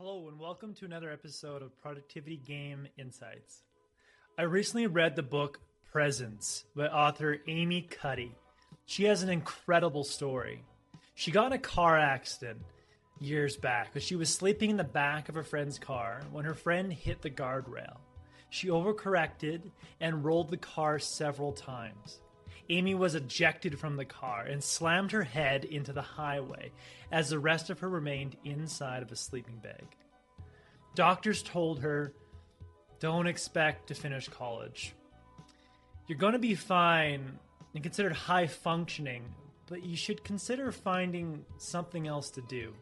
Hello and welcome to another episode of Productivity Game Insights. I recently read the book Presence by author Amy Cuddy. She has an incredible story. She got in a car accident years back because she was sleeping in the back of a friend's car when her friend hit the guardrail. She overcorrected and rolled the car several times. Amy was ejected from the car and slammed her head into the highway as the rest of her remained inside of a sleeping bag. Doctors told her, "Don't expect to finish college. You're going to be fine and considered high functioning, but you should consider finding something else to do."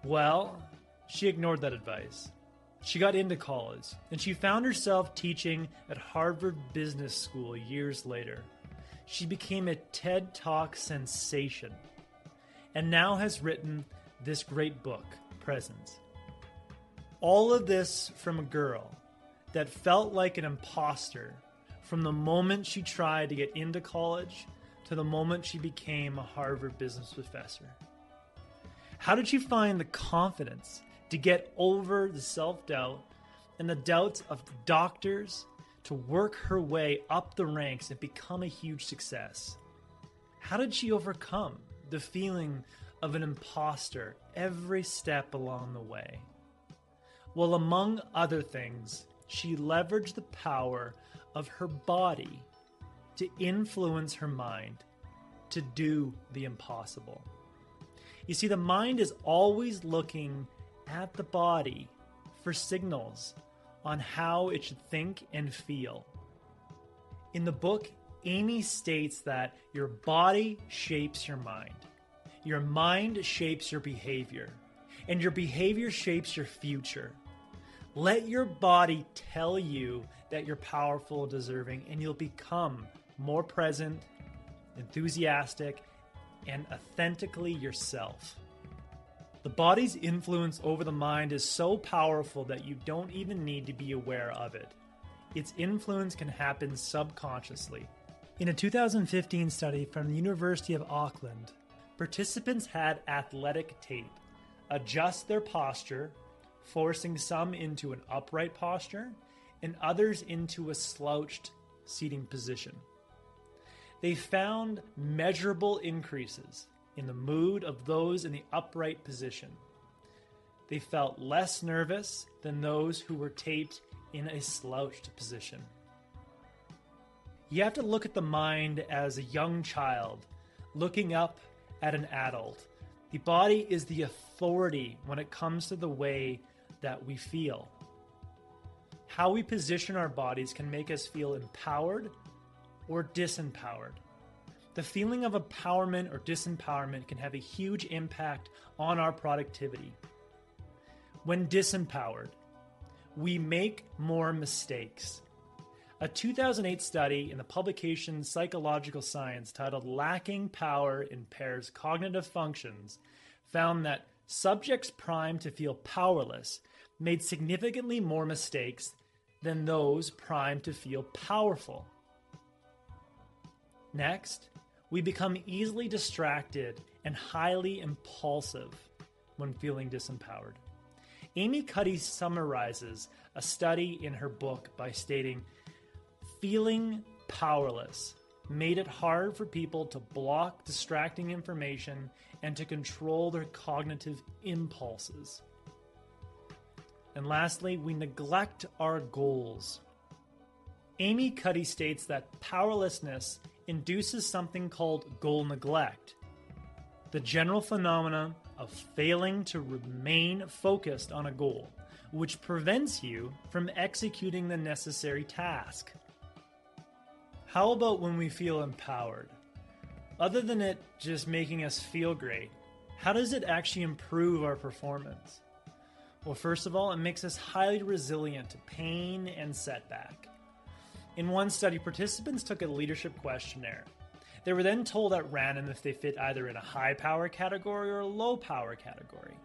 Well, she ignored that advice. She got into college, and she found herself teaching at Harvard Business School years later. She became a TED Talk sensation, and now has written this great book, Presence. All of this from a girl that felt like an imposter from the moment she tried to get into college to the moment she became a Harvard business professor. How did she find the confidence to get over the self-doubt and the doubts of the doctors to work her way up the ranks and become a huge success? How did she overcome the feeling of an imposter every step along the way? Well, among other things, she leveraged the power of her body to influence her mind to do the impossible. You see, the mind is always looking at the body for signals on how it should think and feel. In the book, Amy states that your body shapes your mind shapes your behavior, and your behavior shapes your future. Let your body tell you that you're powerful and deserving, and you'll become more present, enthusiastic, and authentically yourself. The body's influence over the mind is so powerful that you don't even need to be aware of it. Its influence can happen subconsciously. In a 2015 study from the University of Auckland, participants had athletic tape adjust their posture, forcing some into an upright posture and others into a slouched seating position. They found measurable increases in the mood of those in the upright position. They felt less nervous than those who were taped in a slouched position. You have to look at the mind as a young child looking up at an adult. The body is the authority when it comes to the way that we feel. How we position our bodies can make us feel empowered or disempowered. The feeling of empowerment or disempowerment can have a huge impact on our productivity. When disempowered, we make more mistakes. A 2008 study in the publication Psychological Science titled "Lacking Power Impairs Cognitive Functions" found that subjects primed to feel powerless made significantly more mistakes than those primed to feel powerful. Next, we become easily distracted and highly impulsive when feeling disempowered. Amy Cuddy summarizes a study in her book by stating, "Feeling powerless made it hard for people to block distracting information and to control their cognitive impulses." And lastly, we neglect our goals. Amy Cuddy states that powerlessness induces something called goal neglect, the general phenomenon of failing to remain focused on a goal, which prevents you from executing the necessary task. How about when we feel empowered? Other than it just making us feel great, how does it actually improve our performance? Well, first of all, it makes us highly resilient to pain and setback. In one study, participants took a leadership questionnaire. They were then told at random if they fit either in a high power category or a low power category.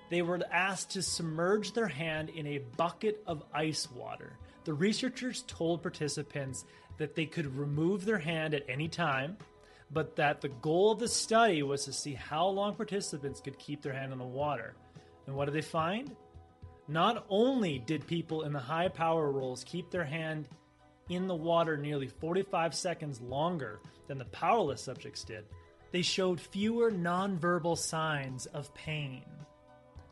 They were asked to submerge their hand in a bucket of ice water. The researchers told participants that they could remove their hand at any time, but that the goal of the study was to see how long participants could keep their hand in the water. And what did they find? Not only did people in the high power roles keep their hand in the water nearly 45 seconds longer than the powerless subjects did, they showed fewer nonverbal signs of pain.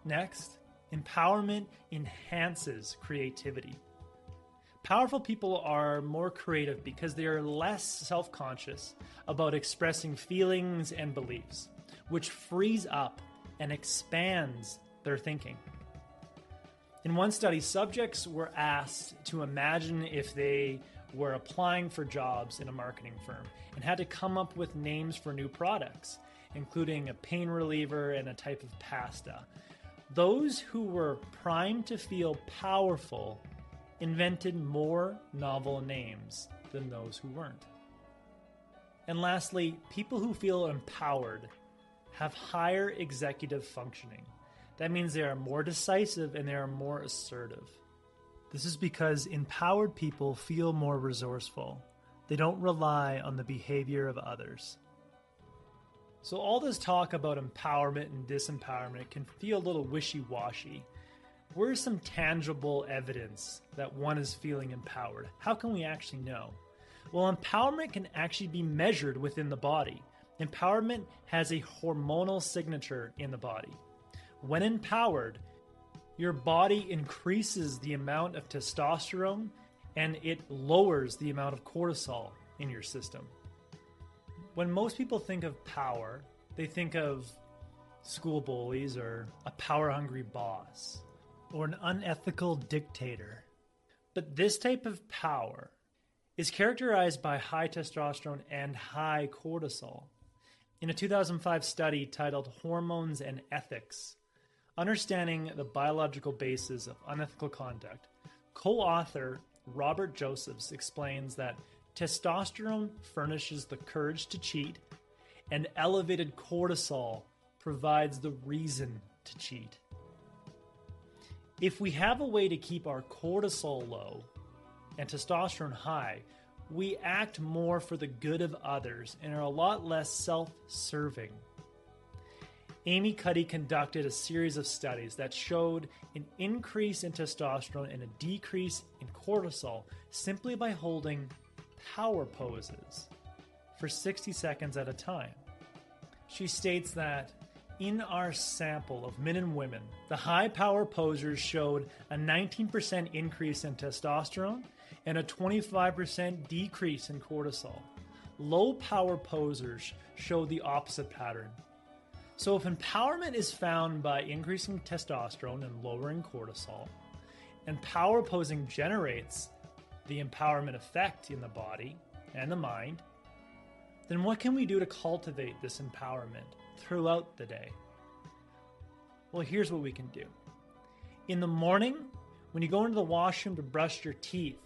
Next, empowerment enhances creativity. Powerful people are more creative because they are less self-conscious about expressing feelings and beliefs, which frees up and expands their thinking. In one study, subjects were asked to imagine if they were applying for jobs in a marketing firm and had to come up with names for new products, including a pain reliever and a type of pasta. Those who were primed to feel powerful invented more novel names than those who weren't. And lastly, people who feel empowered have higher executive functioning. That means they are more decisive and they are more assertive. This is because empowered people feel more resourceful. They don't rely on the behavior of others. So all this talk about empowerment and disempowerment can feel a little wishy-washy. Where's some tangible evidence that one is feeling empowered? How can we actually know? Well, empowerment can actually be measured within the body. Empowerment has a hormonal signature in the body. When empowered, your body increases the amount of testosterone and it lowers the amount of cortisol in your system. When most people think of power, they think of school bullies or a power-hungry boss or an unethical dictator. But this type of power is characterized by high testosterone and high cortisol. In a 2005 study titled Hormones and Ethics, Understanding the Biological Basis of Unethical Conduct, co-author Robert Josephs explains that testosterone furnishes the courage to cheat, and elevated cortisol provides the reason to cheat. If we have a way to keep our cortisol low and testosterone high, we act more for the good of others and are a lot less self-serving. Amy Cuddy conducted a series of studies that showed an increase in testosterone and a decrease in cortisol simply by holding power poses for 60 seconds at a time. She states that in our sample of men and women, the high power posers showed a 19% increase in testosterone and a 25% decrease in cortisol. Low power posers showed the opposite pattern. So if empowerment is found by increasing testosterone and lowering cortisol, and power posing generates the empowerment effect in the body and the mind, then what can we do to cultivate this empowerment throughout the day? Well, here's what we can do. In the morning, when you go into the washroom to brush your teeth,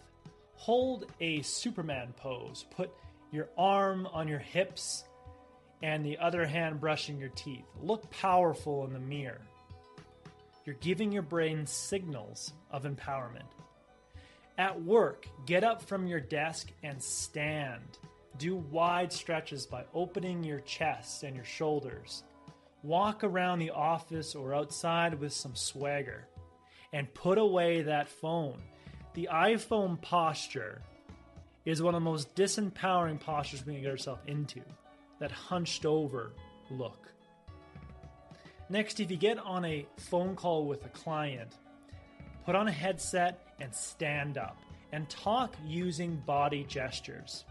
hold a Superman pose. Put your arm on your hips and the other hand brushing your teeth. Look powerful in the mirror. You're giving your brain signals of empowerment. At work, get up from your desk and stand. Do wide stretches by opening your chest and your shoulders. Walk around the office or outside with some swagger. And put away that phone. The iPhone posture is one of the most disempowering postures we can get ourselves into. That hunched over look. Next, if you get on a phone call with a client, put on a headset and stand up and talk using body gestures.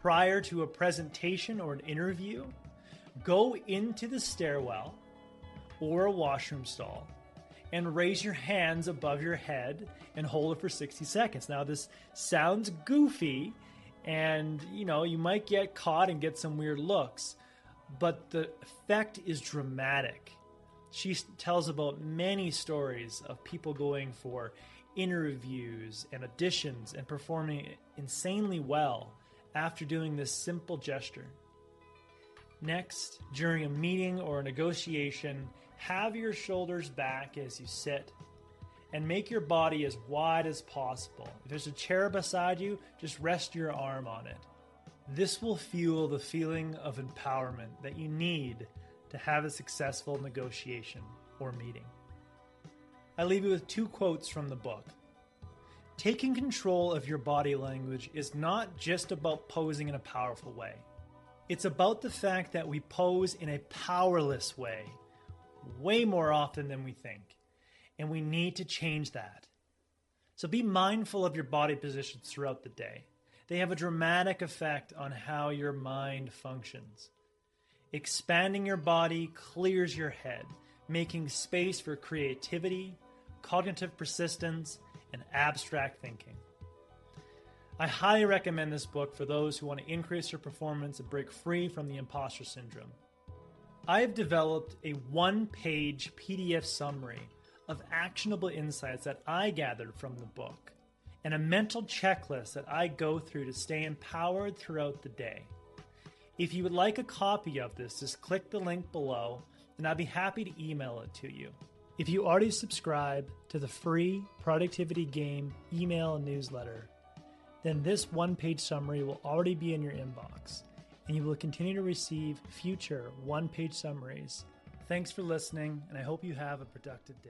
Prior to a presentation or an interview, go into the stairwell or a washroom stall and raise your hands above your head and hold it for 60 seconds. Now, this sounds goofy, and, you might get caught and get some weird looks, but the effect is dramatic. She tells about many stories of people going for interviews and auditions and performing insanely well after doing this simple gesture. Next, during a meeting or a negotiation, have your shoulders back as you sit and make your body as wide as possible. If there's a chair beside you, just rest your arm on it. This will fuel the feeling of empowerment that you need to have a successful negotiation or meeting. I leave you with 2 quotes from the book. Taking control of your body language is not just about posing in a powerful way. It's about the fact that we pose in a powerless way way more often than we think, and we need to change that. So be mindful of your body positions throughout the day. They have a dramatic effect on how your mind functions. Expanding your body clears your head, making space for creativity, cognitive persistence, and abstract thinking. I highly recommend this book for those who want to increase their performance and break free from the imposter syndrome. I have developed a 1-page PDF summary of actionable insights that I gathered from the book, and a mental checklist that I go through to stay empowered throughout the day. If you would like a copy of this, just click the link below, and I'll be happy to email it to you. If you already subscribe to the free Productivity Game email newsletter, then this 1-page summary will already be in your inbox, and you will continue to receive future 1-page summaries. Thanks for listening, and I hope you have a productive day.